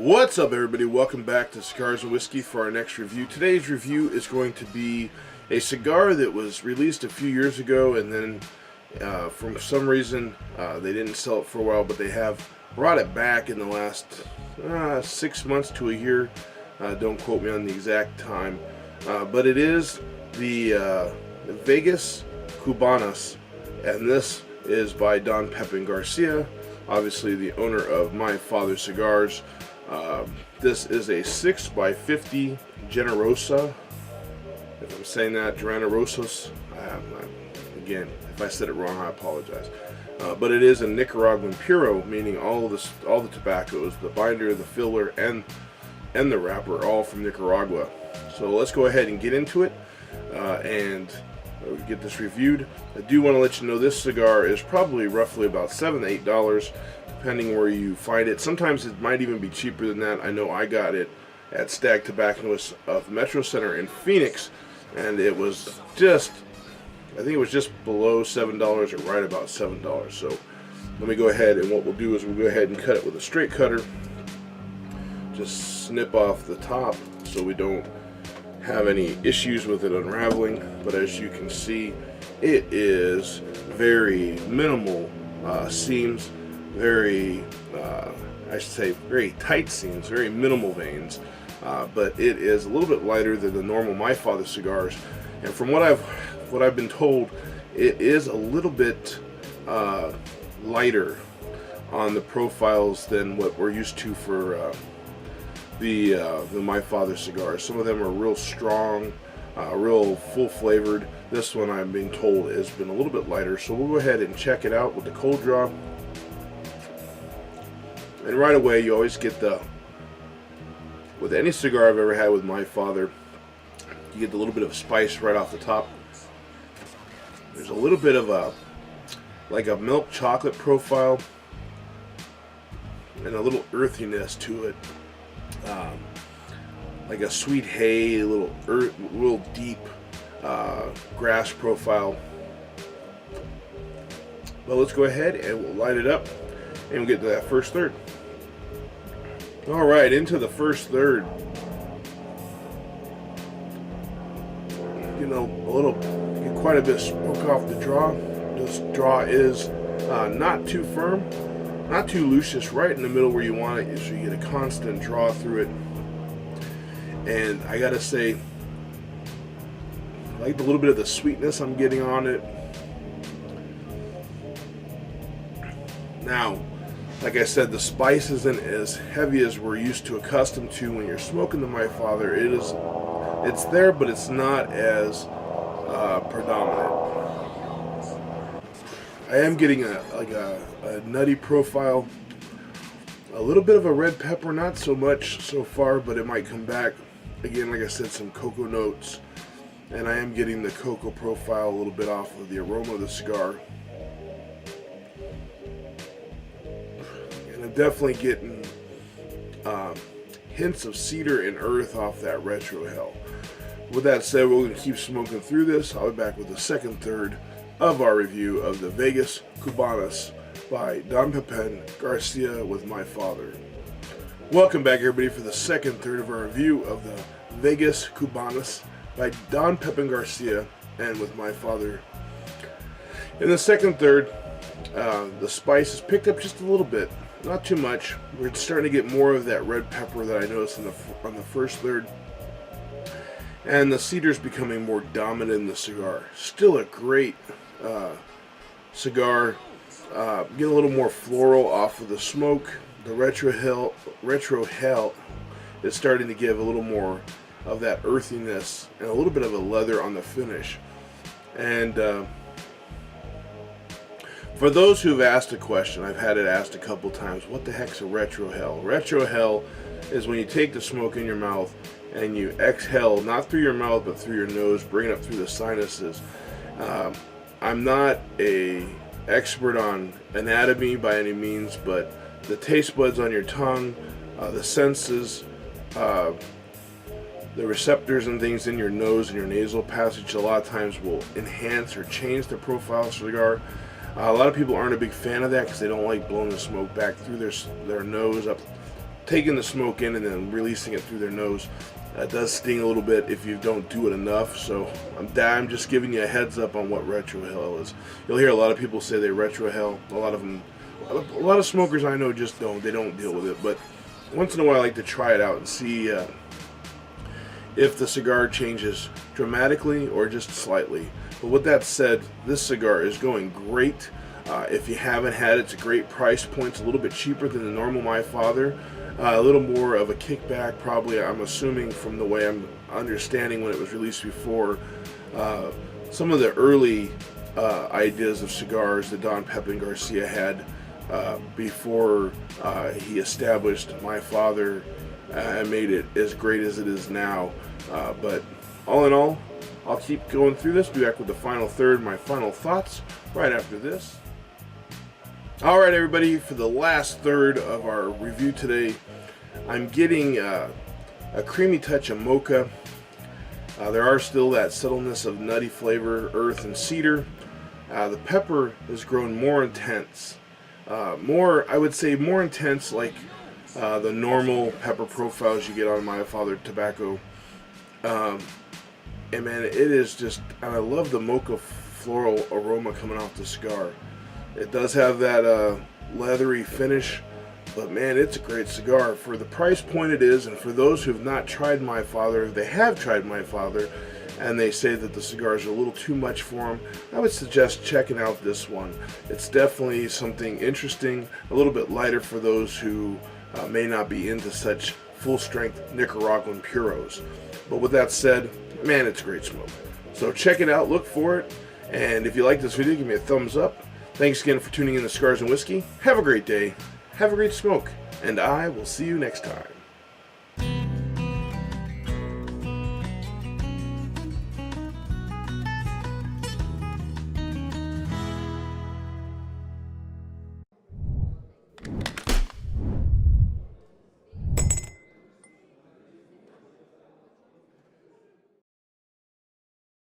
What's up, everybody? Welcome back to Cigars and Whiskey for our next review. Today's review is going to be a cigar that was released a few years ago, and then for some reason they didn't sell it for a while, but they have brought it back in the last 6 months to a year. Don't quote me on the exact time, but it is the Vegas Cubanas, and this is by Don Pepin Garcia, obviously the owner of My Father Cigars. This is a 6x50 Generosa. If I'm saying that, Generosos. Again, if I said it wrong, I apologize. But it is a Nicaraguan puro, meaning all the tobaccos, the binder, the filler, and the wrapper, all from Nicaragua. So let's go ahead and get into it and get this reviewed. I do want to let you know this cigar is probably roughly about $7 to $8. Depending where you find it. Sometimes it might even be cheaper than that. I know I got it at Stag Tobacconists of Metro Center in Phoenix, and it was just, I think it was just below $7 or right about $7. So let me go ahead, and what we'll do is we'll go ahead and cut it with a straight cutter. Just snip off the top so we don't have any issues with it unraveling. But as you can see, it is very minimal seams. Very, I should say, very tight seams, very minimal veins, but it is a little bit lighter than the normal My Father cigars. And from what I've been told, it is a little bit lighter on the profiles than what we're used to for the My Father cigars. Some of them are real strong, real full flavored. This one, I'm being told, has been a little bit lighter. So we'll go ahead and check it out with the cold draw. And right away, you always get with any cigar I've ever had with My Father, you get a little bit of spice right off the top. There's a little bit of like a milk chocolate profile, and a little earthiness to it, like a sweet hay, a little deep grass profile. Well, let's go ahead and we'll light it up, and we'll get to that first third. Alright, into the first third. You know, get quite a bit of smoke off the draw. This draw is not too firm, not too loose, just right in the middle where you want it, so you get a constant draw through it. And I gotta say, I like the little bit of the sweetness I'm getting on it. Now, like I said, the spice isn't as heavy as we're used to, accustomed to when you're smoking the My Father. It's there, but it's not as predominant. I am getting a nutty profile, a little bit of a red pepper, not so much so far, but it might come back. Again, like I said, some cocoa notes, and I am getting the cocoa profile a little bit off of the aroma of the cigar. Definitely getting hints of cedar and earth off that retro hell. With that said, we're going to keep smoking through this. I'll be back with the second third of our review of the Vegas Cubanas by Don Pepin Garcia with My Father. Welcome back, everybody, for the second third of our review of the Vegas Cubanas by Don Pepin Garcia and with My Father. In the second third, the spice is picked up just a little bit. Not too much. We're starting to get more of that red pepper that I noticed on the first third. And the cedar's becoming more dominant in the cigar. Still a great cigar. Get a little more floral off of the smoke. The retro hell is starting to give a little more of that earthiness and a little bit of a leather on the finish. And for those who've asked a question, I've had it asked a couple times, what the heck's a retro hell? Retro hell is when you take the smoke in your mouth and you exhale, not through your mouth, but through your nose, bring it up through the sinuses. I'm not an expert on anatomy by any means, but the taste buds on your tongue, the senses, the receptors and things in your nose and your nasal passage a lot of times will enhance or change the profile of the cigar. A lot of people aren't a big fan of that because they don't like blowing the smoke back through their nose up taking the smoke in and then releasing it through their nose. That does sting a little bit if you don't do it enough, so I'm just giving you a heads up on what retrohale is. You'll hear a lot of people say they retrohale. A lot of smokers I know just don't. They don't deal with it, but once in a while I like to try it out and see if the cigar changes dramatically or just slightly. But with that said, this cigar is going great. If you haven't had it, it's a great price point. It's a little bit cheaper than the normal My Father. A little more of a kickback, probably, I'm assuming, from the way I'm understanding when it was released before. Some of the early ideas of cigars that Don Pepin Garcia had before he established My Father and made it as great as it is now. But all in all, I'll keep going through this, be back with the final third, my final thoughts, right after this. Alright everybody, for the last third of our review today, I'm getting a creamy touch of mocha. There are still that subtleness of nutty flavor, earth, and cedar. The pepper has grown more intense. I would say more intense like the normal pepper profiles you get on My Father tobacco. And man, it is just, and I love the mocha floral aroma coming off the cigar. It does have that leathery finish, but man, it's a great cigar for the price point it is. And for those who have not tried My Father, they have tried My Father, and they say that the cigars are a little too much for them, I would suggest checking out this one. It's definitely something interesting, a little bit lighter for those who may not be into such full-strength Nicaraguan puros. But with that said, man, it's a great smoke. So check it out, look for it, and if you like this video, give me a thumbs up. Thanks again for tuning in to Cigars and Whiskey. Have a great day, have a great smoke, and I will see you next time.